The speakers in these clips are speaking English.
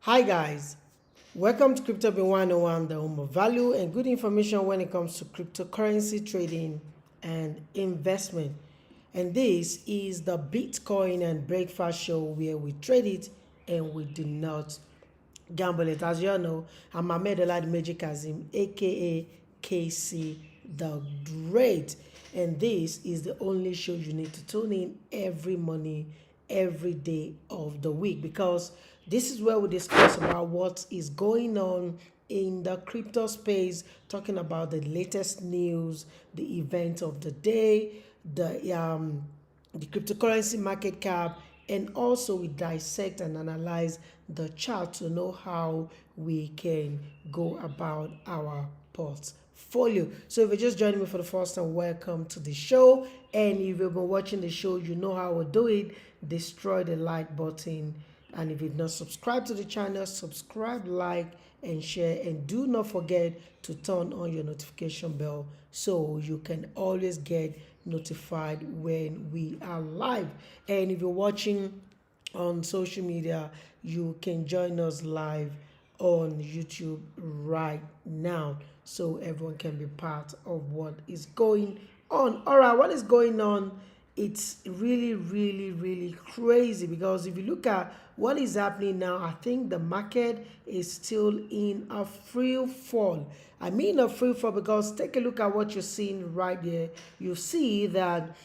Hi guys, welcome to Crypto 101, the home of value and good information when it comes to cryptocurrency trading and investment. And this is the Bitcoin and Breakfast Show where we trade it and we do not gamble it. As you all know, I'm Ahmed Olad Magic Kazim, aka KC the Great, and this is the only show you need to tune in every morning, every day of the week, because this is where we discuss about what is going on in the crypto space, talking about the latest news, the events of the day, the cryptocurrency market cap, and also we dissect and analyze the chart to know how we can go about our portfolio. So if you're just joining me for the first time, welcome to the show. And if you've been watching the show, you know how we do it. Destroy the like button. And if you've not subscribed to the channel, subscribe, like, and share. And do not forget to turn on your notification bell so you can always get notified when we are live. And if you're watching on social media, you can join us live on YouTube right now so everyone can be part of what is going on. All right, what is going on? It's really crazy, because if you look at what is happening now, I think the market is still in a free fall. I mean a free fall because take a look at what you're seeing right there. You see that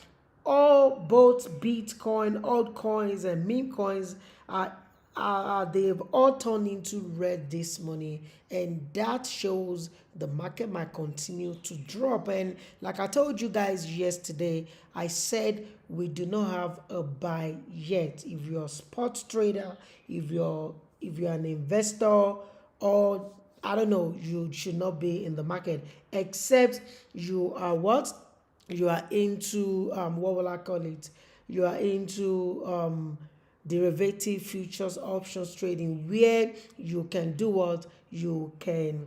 both Bitcoin, altcoins, and meme coins they've all turned into red this morning, and that shows the market might continue to drop. And like I told you guys yesterday, I said we do not have a buy yet. If you're a sports trader, if you're an investor, or I don't know, you should not be in the market, except you are what? You are into what will I call it? You are into derivative futures options trading, where you can do what? You can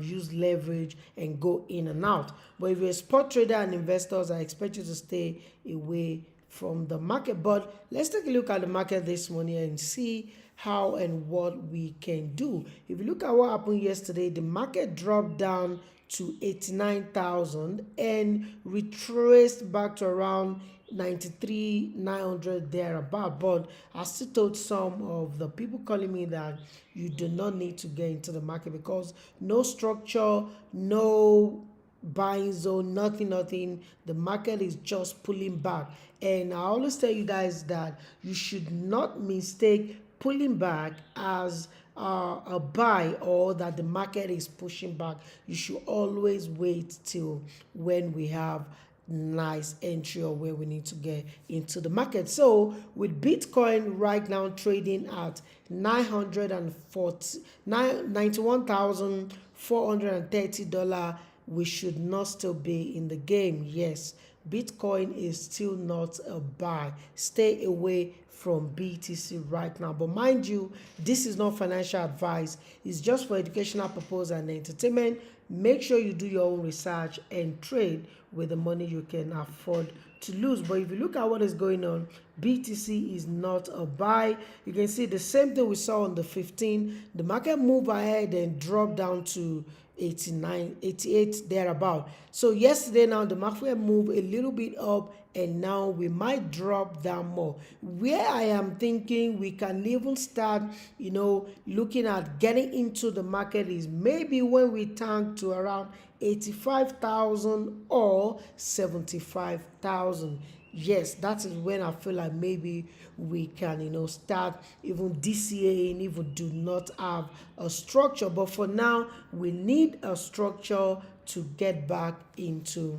use leverage and go in and out. But if you're a spot trader and investors, I expect you to stay away from the market. But let's take a look at the market this morning and see how and what we can do. If you look at what happened yesterday, the market dropped down to 89,000 and retraced back to around 93,900 thereabout. But I still told some of the people calling me that you do not need to get into the market, because no structure, no buying zone, nothing. The market is just pulling back. And I always tell you guys that you should not mistake pulling back as a buy, or that the market is pushing back. You should always wait till when we have nice entry or where we need to get into the market. So with Bitcoin right now trading at $91,430, we should not still be in the game. Yes, Bitcoin is still not a buy. Stay away from BTC right now. But mind you, this is not financial advice. It's just for educational purpose and entertainment. Make sure you do your own research and trade with the money you can afford to lose. But if you look at what is going on, BTC is not a buy. You can see the same thing we saw on the 15th. The market moved ahead and dropped down to 89, 88 thereabout. So yesterday now the market moved a little bit up, and now we might drop down more. Where I am thinking we can even start, looking at getting into the market is maybe when we tank to around 85,000 or 75,000. Yes, that is when I feel like maybe we can, start even DCAing if we do not have a structure. But for now, we need a structure to get back into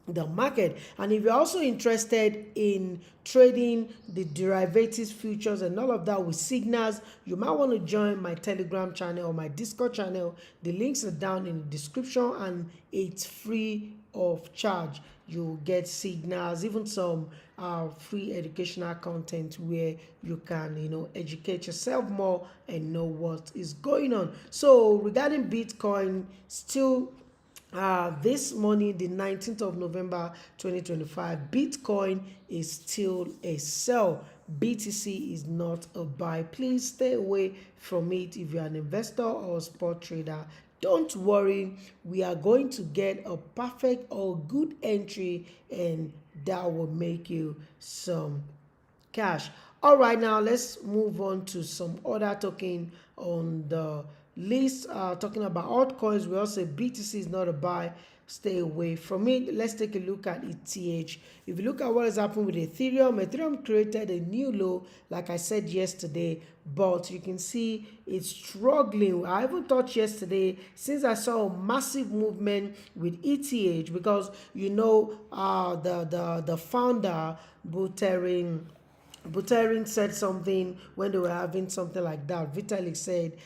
the market. And if you're also interested in trading the derivatives, futures, and all of that with signals, you might want to join my Telegram channel or my Discord channel. The links are down in the description, and it's free of charge. You get signals, even some free educational content where you can educate yourself more and know what is going on. So regarding Bitcoin, still this morning, the 19th of November 2025, Bitcoin is still a sell. BTC is not a buy. Please stay away from it if you're an investor or a spot trader. Don't worry, we are going to get a perfect or good entry, and that will make you some cash. All right, now let's move on to some other token on the list. Talking about altcoins, we also say BTC is not a buy. Stay away from it. Let's take a look at ETH. If you look at what has happened with Ethereum created a new low, like I said yesterday, but you can see it's struggling. I even thought yesterday, since I saw a massive movement with ETH, because you know the founder Buterin said something when they were having something like that. Vitalik said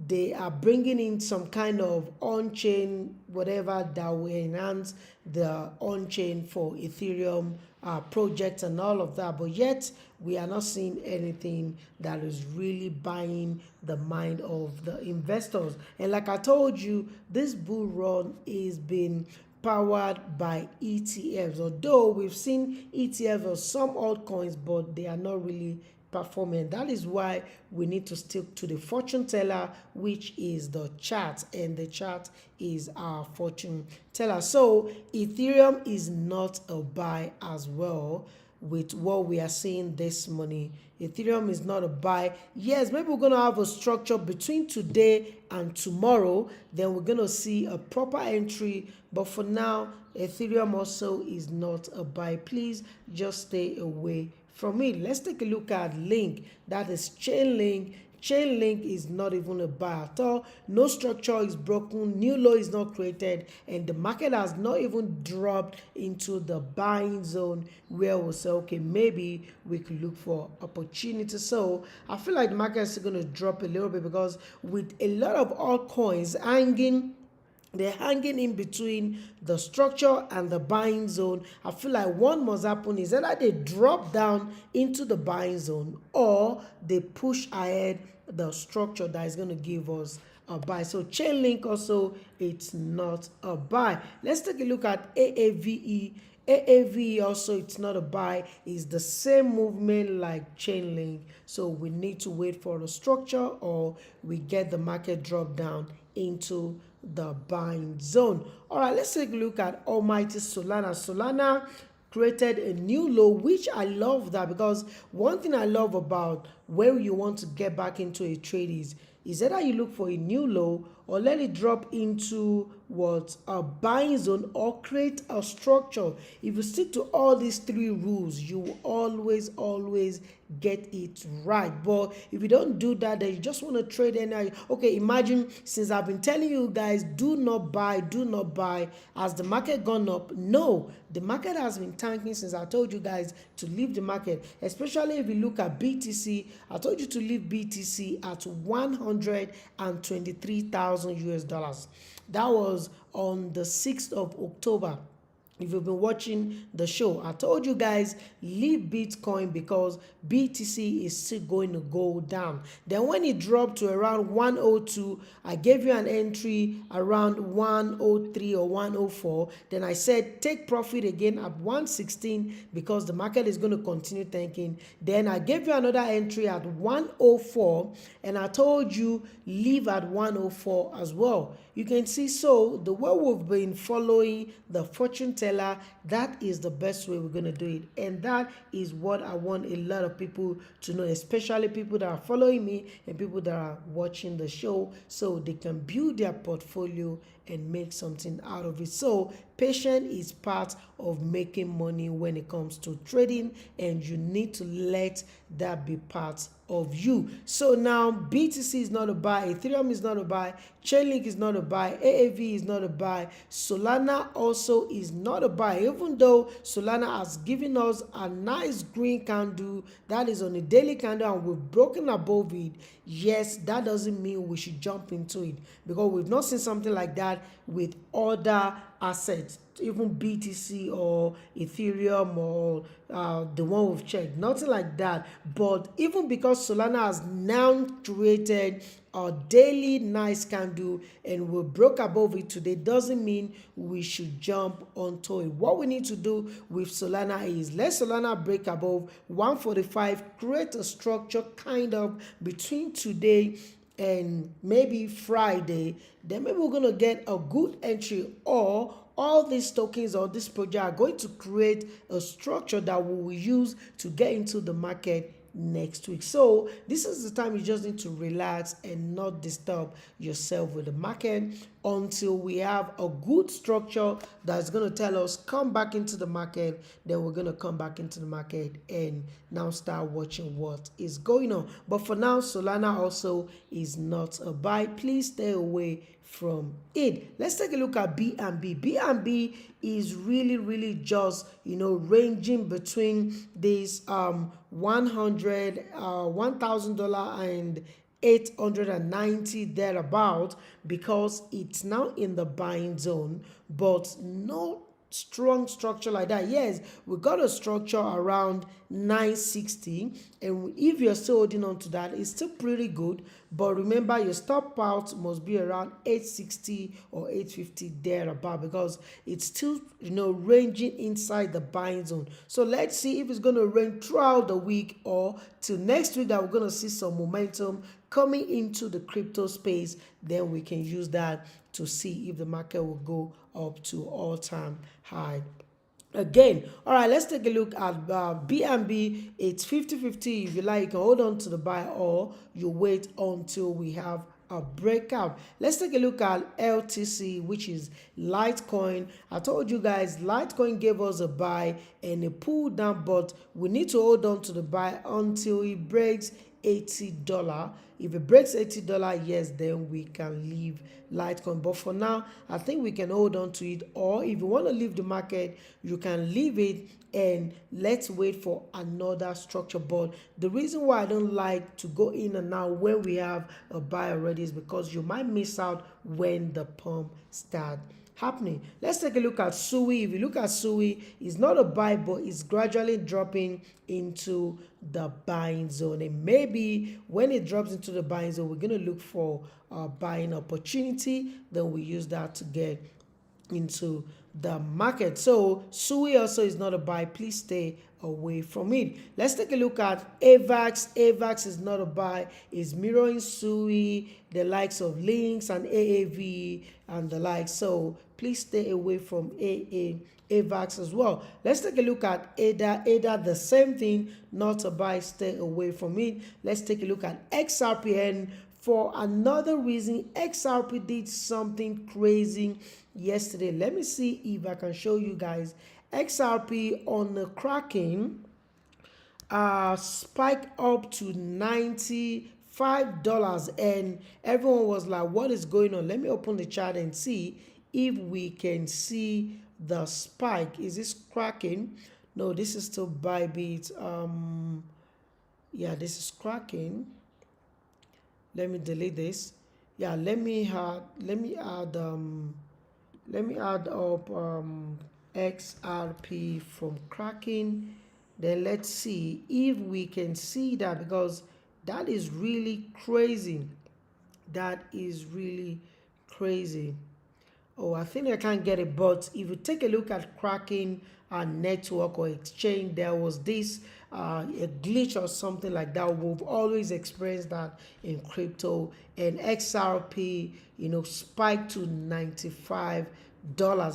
they are bringing in some kind of on-chain whatever that will enhance the on-chain for Ethereum projects and all of that, but yet we are not seeing anything that is really buying the mind of the investors. And like I told you, this bull run is being powered by ETFs, although we've seen ETFs on some altcoins, but they are not really performing. That is why we need to stick to the fortune teller, which is the chart, and the chart is our fortune teller. So Ethereum is not a buy as well. With what we are seeing this morning, Ethereum is not a buy. Yes, maybe we're going to have a structure between today and tomorrow, then we're going to see a proper entry, but for now Ethereum also is not a buy. Please just stay away from it. Let's take a look at Link. That is Chainlink. Chainlink is not even a buy at all. No structure is broken, new low is not created, and the market has not even dropped into the buying zone where we'll say, okay, maybe we could look for opportunity. So I feel like the market is going to drop a little bit, because with a lot of altcoins they're hanging in between the structure and the buying zone. I feel like one must happen is either they drop down into the buying zone or they push ahead the structure that is going to give us a buy. So Chainlink also, it's not a buy. Let's take a look at AAVE. AAVE also, it's not a buy. It's the same movement like Chainlink. So we need to wait for the structure, or we get the market drop down into the buying zone. All right, let's take a look at almighty Solana. Solana created a new low, which I love that, because one thing I love about where you want to get back into a trade is either you look for a new low or let it drop into what a buying zone or create a structure. If you stick to all these three rules, you will always get it right. But if you don't do that, then you just want to trade any. Okay, imagine, since I've been telling you guys, do not buy, has the market gone up? No, the market has been tanking since I told you guys to leave the market, especially if you look at BTC. I told you to leave BTC at 123,000 US dollars. That was on the 6th of October. If you've been watching the show, I told you guys, leave Bitcoin because BTC is still going to go down. Then when it dropped to around 102, I gave you an entry around 103 or 104. Then I said take profit again at 116 because the market is going to continue tanking. Then I gave you another entry at 104, and I told you leave at 104 as well. You can see, so the way we've been following the fortune teller, that is the best way we're going to do it. And that is what I want a lot of people to know, especially people that are following me and people that are watching the show, so they can build their portfolio and make something out of it. So patience is part of making money when it comes to trading, and you need to let that be part of you. So now BTC is not a buy, Ethereum is not a buy, Chainlink is not a buy, AAV is not a buy, Solana also is not a buy, even though Solana has given us a nice green candle that is on a daily candle and we've broken above it. Yes, that doesn't mean we should jump into it, because we've not seen something like that that with other assets, even BTC or Ethereum or the one we've checked, nothing like that. But even because Solana has now created a daily nice candle and we broke above it today, doesn't mean we should jump onto it. What we need to do with Solana is let Solana break above 145, create a structure kind of between today and maybe Friday, then maybe we're going to get a good entry, or all these tokens or this project are going to create a structure that we will use to get into the market next week. So this is the time you just need to relax and not disturb yourself with the market until we have a good structure that's going to tell us come back into the market. Then we're going to come back into the market and now start watching what is going on. But for now, Solana also is not a buy. Please stay away from it. Let's take a look at BNB. BNB is really just ranging between this $1,000 and 890 thereabout, because it's now in the buying zone, but no strong structure like that. Yes, we got a structure around 960, and if you're still holding on to that, it's still pretty good. But remember, your stop out must be around 860 or 850 thereabout, because it's still ranging inside the buying zone. So let's see if it's going to range throughout the week or till next week that we're going to see some momentum coming into the crypto space. Then we can use that to see if the market will go up to all-time high again. All right, let's take a look at BNB. It's 50-50. If you like, you can hold on to the buy, or you wait until we have a breakout. Let's take a look at LTC, which is Litecoin. I told you guys Litecoin gave us a buy and a pull down, but we need to hold on to the buy until it breaks $80. If it breaks $80, yes, then we can leave Litecoin. But for now, I think we can hold on to it. Or if you want to leave the market, you can leave it and let's wait for another structure. But the reason why I don't like to go in and out when we have a buy already is because you might miss out when the pump starts happening. Let's take a look at SUI. If you look at SUI, it's not a buy, but it's gradually dropping into the buying zone, and maybe when it drops into the buying zone, we're going to look for a buying opportunity. Then we use that to get into the market. So SUI also is not a buy. Please stay away from it. Let's take a look at AVAX. AVAX is not a buy. It's mirroring SUI, the likes of Lynx and AAV and the like. So please stay away from AVAX as well. Let's take a look at ADA. ADA, the same thing, not a buy. Stay away from it. Let's take a look at XRP. For another reason, XRP did something crazy yesterday. Let me see if I can show you guys. XRP on the Kraken spiked up to $95, and everyone was like, what is going on? Let me open the chart and see if we can see the spike. Is this Kraken? No, this is still ByBit. Yeah, this is Kraken. Let me delete this. Yeah, let me add up XRP from Kraken. Then let's see if we can see that, because that is really crazy. That is really crazy. Oh, I think I can't get it, but if you take a look at Kraken network or exchange, there was this a glitch or something like that. We've always experienced that in crypto, and XRP spiked to $95,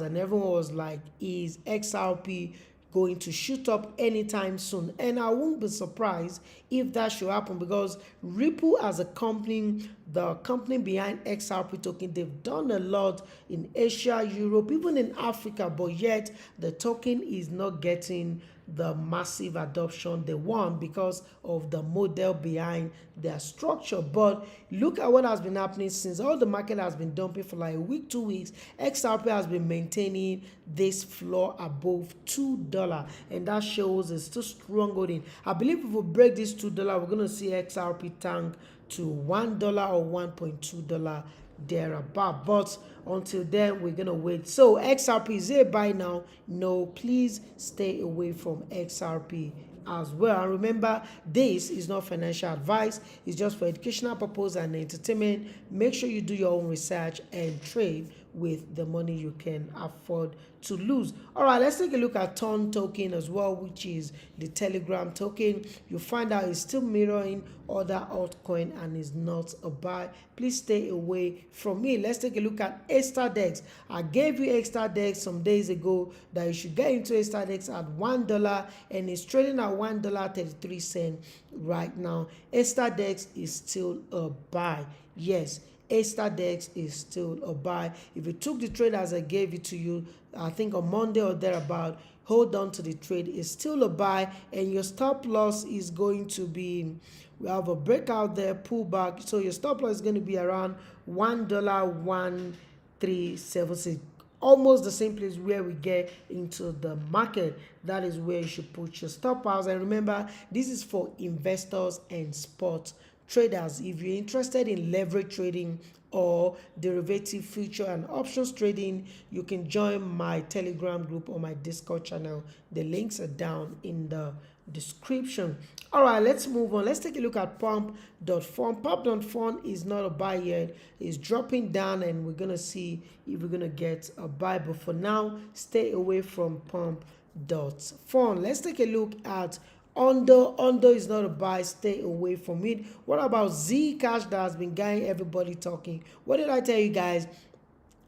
and everyone was like, is XRP going to shoot up anytime soon? And I won't be surprised if that should happen, because Ripple as a company, the company behind XRP token, they've done a lot in Asia, Europe, even in Africa, but yet the token is not getting the massive adoption they want because of the model behind their structure. But look at what has been happening since all the market has been dumping for like a week, 2 weeks. XRP has been maintaining this floor above $2, and that shows it's still strong holding. I believe if we break this $2, we're going to see XRP tank to $1 or $1.2 thereabout. But until then, we're gonna wait. So XRP, is it a buy now? No, please stay away from XRP as well. And remember, this is not financial advice, it's just for educational purpose and entertainment. Make sure you do your own research and trade with the money you can afford to lose. All right, let's take a look at Ton token as well, which is the Telegram token. You find out it's still mirroring other altcoin and is not a buy. Please stay away from it. Let's take a look at XRP. I gave you XRP some days ago that you should get into XRP at $1 and it's trading at $1.33 right now. XRP is still a buy. Yes, XRP is still a buy. If you took the trade as I gave it to you, I think on Monday or thereabout, hold on to the trade. It's still a buy, and your stop loss is going to be, we have a breakout there, pullback. So your stop loss is going to be around $1.1376. Almost the same place where we get into the market. That is where you should put your stop loss. And remember, this is for investors and spot traders. If you're interested in leverage trading or derivative future and options trading, you can join my Telegram group or my Discord channel. The links are down in the description. All right, let's move on. Let's take a look at pump.fun. Pump.fun is not a buy yet. It's dropping down and we're gonna see if we're gonna get a buy, but for now, stay away from pump.fun. Let's take a look at Ondo is not a buy, stay away from it. What about Zcash that has been getting everybody talking? What did I tell you guys?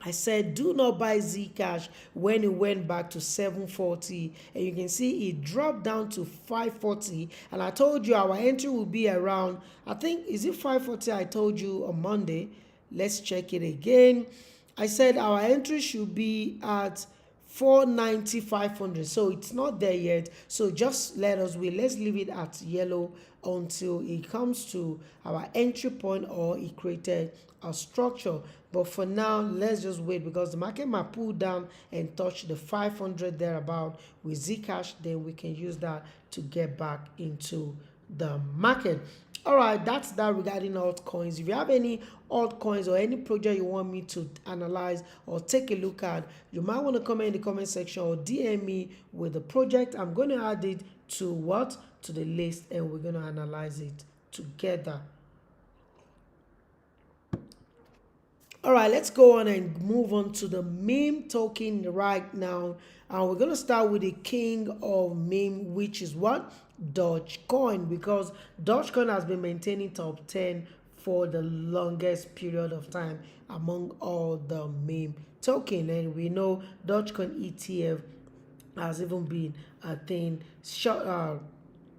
I said do not buy Zcash when it went back to 740, and you can see it dropped down to 540, and I told you our entry will be around, I think, is it 540? I told you on Monday. Let's check it again. I said our entry should be at 490, 500. So it's not there yet, so just let us wait. Let's leave it at yellow until it comes to our entry point or it created a structure. But for now, let's just wait, because the market might pull down and touch the 500 thereabout with Zcash. Then we can use that to get back into the market. All right, that's that regarding altcoins. If you have any altcoins or any project you want me to analyze or take a look at, you might want to comment in the comment section or DM me with the project. I'm going to add it to what? To the list, and we're going to analyze it together. All right, let's go on and move on to the meme token right now. And we're going to start with the king of meme, which is what? Dogecoin, because Dogecoin has been maintaining top 10 for the longest period of time among all the meme token. And we know Dogecoin ETF has even been a thing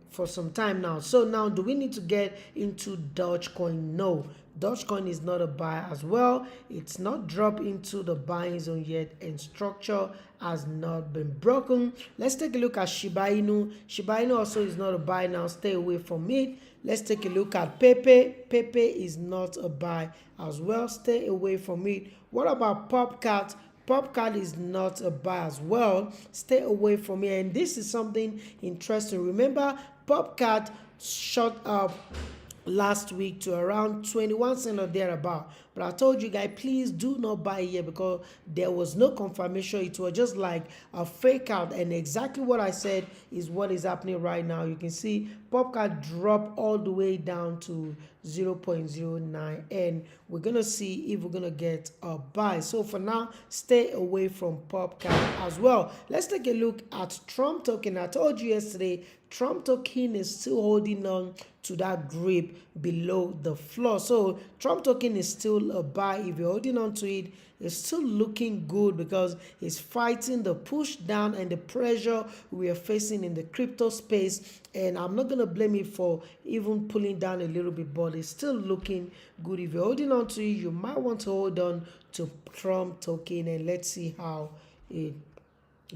for some time now. So now, do we need to get into Dogecoin? No, Dogecoin is not a buy as well. It's not dropped into the buying zone yet, and structure has not been broken. Let's take a look at Shiba Inu. Shiba Inu also is not a buy now. Stay away from it. Let's take a look at Pepe. Pepe is not a buy as well. Stay away from it. What about Popcat? Popcat is not a buy as well. Stay away from it. And this is something interesting. Remember, Popcat shot up last week to around 21 cents or thereabout, but I told you guys, please do not buy here because there was no confirmation. It was just like a fake out, and exactly what I said is what is happening right now. You can see Popcat drop all the way down to 0.09, and we're gonna see if we're gonna get a buy. So for now, stay away from Popcat as well. Let's take a look at Trump token. I told you yesterday, Trump token is still holding on to that grip below the floor. So Trump token is still a buy. If you're holding on to it, it's still looking good because it's fighting the push down and the pressure we are facing in the crypto space. And I'm not going to blame it for even pulling down a little bit, but it's still looking good. If you're holding on to it, you might want to hold on to Trump token, and let's see how it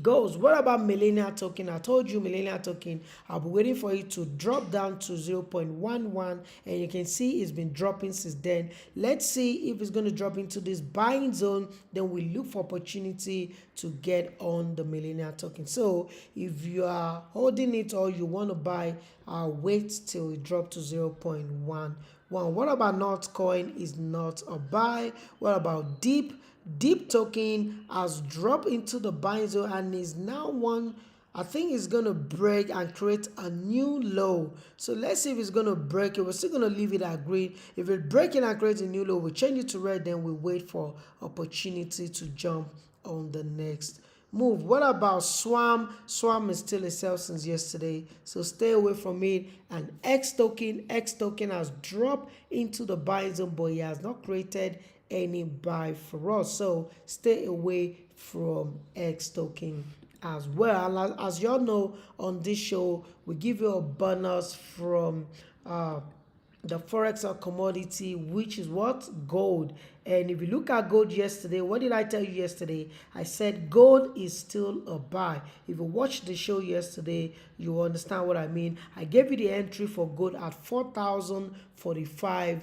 goes. What about millennial token? I told you millennial token, I'll be waiting for it to drop down to 0.11, and you can see it's been dropping since then. Let's see if it's going to drop into this buying zone, then we look for opportunity to get on the millennial token. So if you are holding it or you want to buy, wait till it drop to 0.11. What about Notcoin? Is not a buy. What about Deep token has dropped into the buying zone and is now one. I think it's going to break and create a new low. So let's see if it's going to break it. We're still going to leave it at green. If it breaks it and creates a new low, we change it to red, then we wait for opportunity to jump on the next move. What about Swam? Swam is still a sell since yesterday, so stay away from it. And X token has dropped into the buying zone, but it has not created any buy for us, so stay away from X token as well. And as y'all know, on this show we give you a bonus from the forex or commodity, which is what? Gold. And if you look at gold yesterday, what did I tell you yesterday? I said gold is still a buy. If you watched the show yesterday, you understand what I mean. I gave you the entry for gold at $4,045,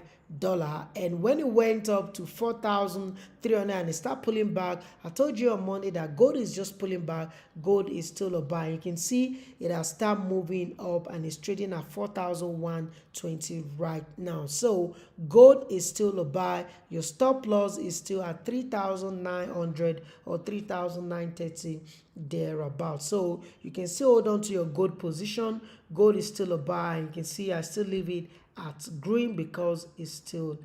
and when it went up to 4,300 and it started pulling back, I told you on Monday that gold is just pulling back. Gold is still a buy. You can see it has started moving up and it's trading at 4,120 right now. So gold is still a buy. Your stop loss is still at 3,900 or 3,930 thereabout. So you can still hold on to your gold position. Gold is still a buy. You can see I still leave it at green because it's still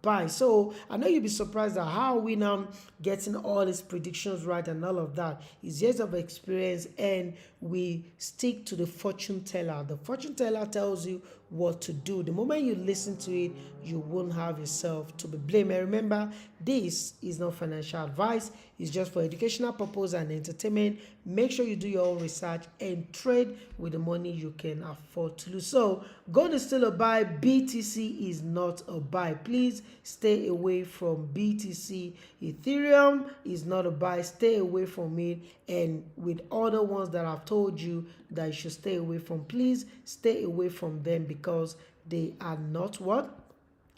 buy. So I know you'll be surprised at how we now getting all these predictions right and all of that. It's years of experience, and we stick to the fortune teller. The fortune teller tells you what to do. The moment you listen to it, you won't have yourself to be blamed. And remember, this is not financial advice. It's just for educational purpose and entertainment. Make sure you do your own research and trade with the money you can afford to lose. So gold is still a buy. BTC is not a buy. Please stay away from BTC. Ethereum is not a buy. Stay away from it. And with other ones that I've told you that you should stay away from, please stay away from them because they are not what?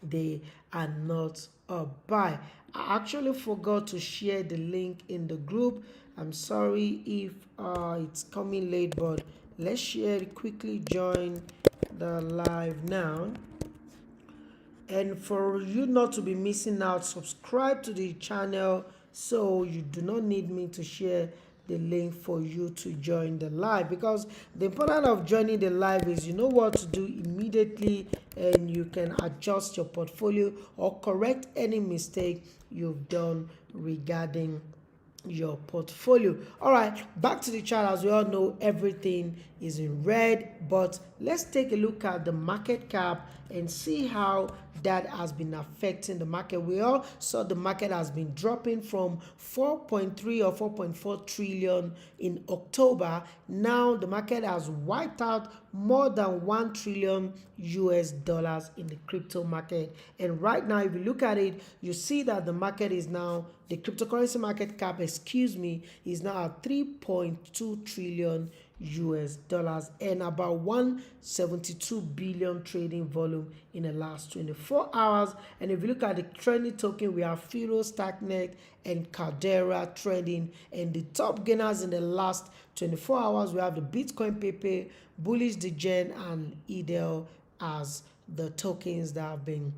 They are not a buy. I actually forgot to share the link in the group. I'm sorry if it's coming late, but let's share it quickly. Join the live now. And for you not to be missing out, subscribe to the channel so you do not need me to share the link for you to join the live, because the importance of joining the live is you know what to do immediately and you can adjust your portfolio or correct any mistake you've done regarding your portfolio. All right, back to the chart. As we all know, everything is in red, but let's take a look at the market cap and see how that has been affecting the market. We all saw the market has been dropping from 4.3 or 4.4 trillion in October. Now the market has wiped out more than 1 trillion US dollars in the crypto market. And right now, if you look at it, you see that the market is now, the cryptocurrency market cap, is now at 3.2 trillion US dollars and about 172 billion trading volume in the last 24 hours. And if you look at the trending token, we have Firo, Stacknet, and Caldera trading. And the top gainers in the last 24 hours, we have the Bitcoin Pepe, Bullish Degen, and Idel as the tokens that have been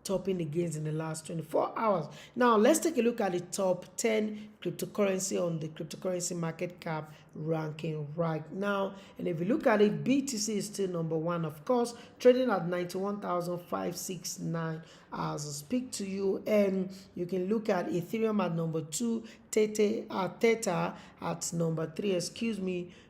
topping the gains in the last 24 hours. Now let's take a look at the top 10 cryptocurrency on the cryptocurrency market cap ranking right now. And if you look at it, BTC is still number one, of course, trading at 91,569 as I speak to you. And you can look at Ethereum at number 2, Theta at number 3,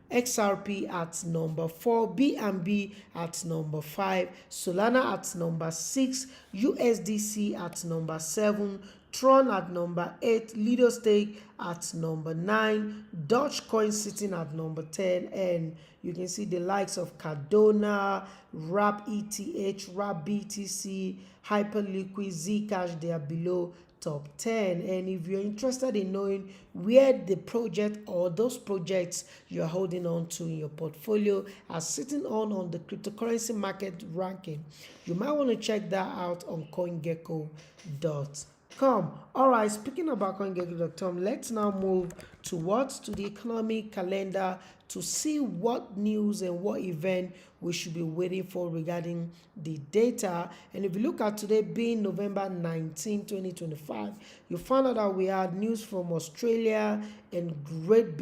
XRP at number 4, BNB at number 5, Solana at number 6, USDC at number 7, Tron at number 8, Lido Stake at number 9, Dogecoin sitting at number 10, and you can see the likes of Cardona, Wrap ETH, Wrap BTC, Hyperliquid, Zcash, they are below top 10. And if you're interested in knowing where the project or those projects you're holding on to in your portfolio are sitting on the cryptocurrency market ranking, you might want to check that out on CoinGecko.com. All right, speaking about CoinGecko.com, let's now move towards to the economic calendar to see what news and what event we should be waiting for regarding the data. And if you look at today being November 19, 2025, you found out that we had news from Australia and Great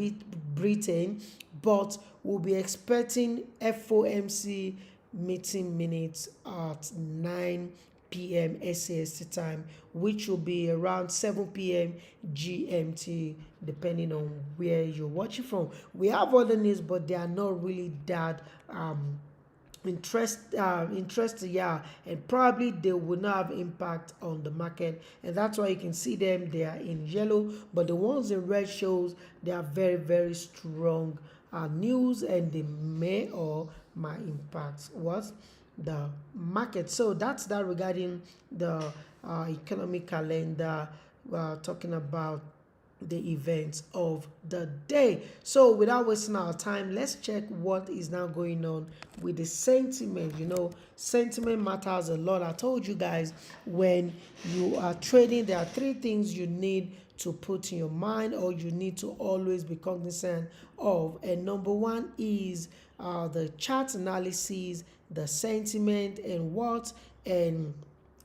Britain, but we'll be expecting FOMC meeting minutes at 9 p.m. SAST time, which will be around 7 p.m. GMT, depending on where you're watching from. We have other news, but they are not really that interesting, yeah, and probably they will not have impact on the market, and that's why you can see them, they are in yellow, but the ones in red shows they are very, very strong news, and they may or might impact what the market. So that's that regarding the economic calendar, talking about the events of the day. So without wasting our time, let's check what is now going on with the sentiment. Sentiment matters a lot. I told you guys, when you are trading, there are three things you need to put in your mind, or you need to always be cognizant of. And number one is the chart analysis, the sentiment, and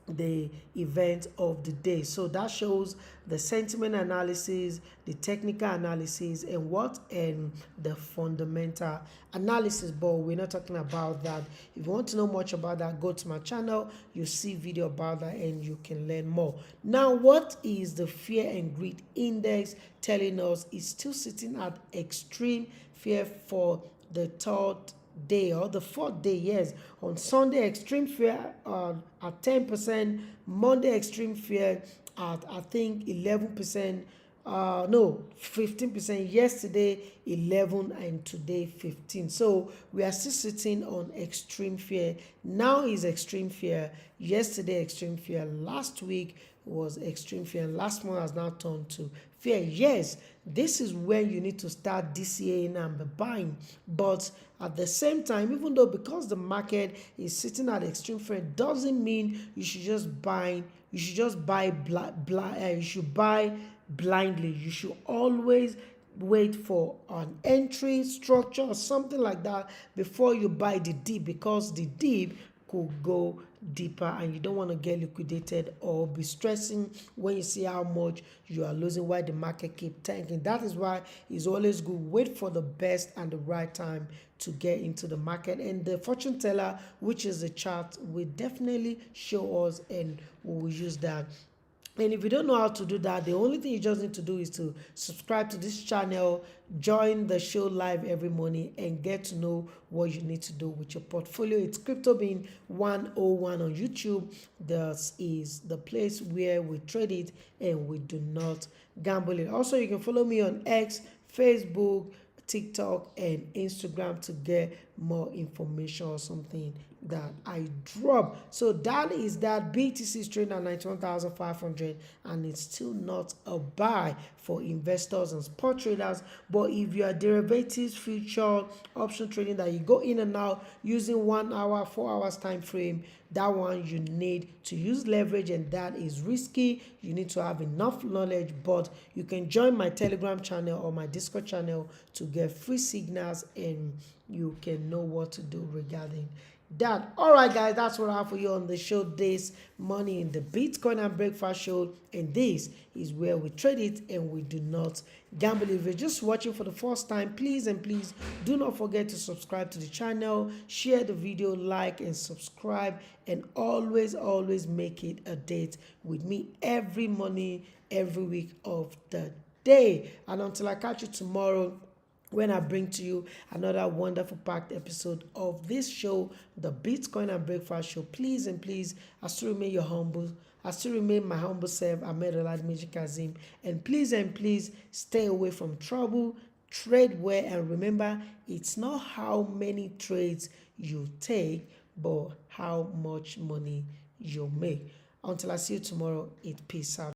the event of the day. So that shows the sentiment analysis, the technical analysis, and the fundamental analysis. But we're not talking about that. If you want to know much about that, go to my channel. You see video about that and you can learn more. Now, what is the fear and greed index telling us? It's still sitting at extreme fear for the third day or the fourth day. Yes, on Sunday extreme fear at 10%, Monday extreme fear at I think 11%, no 15%, yesterday 11, and today 15. So we are still sitting on extreme fear. Now is extreme fear, yesterday extreme fear, last week was extreme fear, and last month has now turned to fear. Yes, this is when you need to start DCAing and buying, but at the same time, even though because the market is sitting at extreme fear, doesn't mean you should just buy. You should buy blindly. You should always wait for an entry structure or something like that before you buy the dip, because the dip could go deeper and you don't want to get liquidated or be stressing when you see how much you are losing while the market keep tanking. That is why it's always good, wait for the best and the right time to get into the market. And the fortune teller, which is the chart, will definitely show us, and we will use that. And if you don't know how to do that, the only thing you just need to do is to subscribe to this channel, join the show live every morning, and get to know what you need to do with your portfolio. It's Crypto Bean 101 on YouTube. This is the place where we trade it and we do not gamble it. Also, you can follow me on X, Facebook, TikTok, and Instagram to get more information or something that I drop. So that is that. BTC is trading at 91,500, and it's still not a buy for investors and spot traders. But if you are derivatives, future, option trading that you go in and out using 1 hour, 4 hours time frame, that one you need to use leverage, and that is risky. You need to have enough knowledge, but you can join my Telegram channel or my Discord channel to get free signals, and you can know what to do regarding that. All right, guys, that's what I have for you on the show this morning in the Bitcoin and Breakfast Show, and this is where we trade it and we do not gamble. If you're just watching for the first time, please do not forget to subscribe to the channel, share the video, like and subscribe, and always make it a date with me every morning, every week of the day. And until I catch you tomorrow, when I bring to you another wonderful packed episode of this show, the Bitcoin and Breakfast Show, please I still remain my humble self, Ahmed Oladmeji Kazim, and please stay away from trouble, trade well, and remember, it's not how many trades you take, but how much money you make. Until I see you tomorrow, peace out.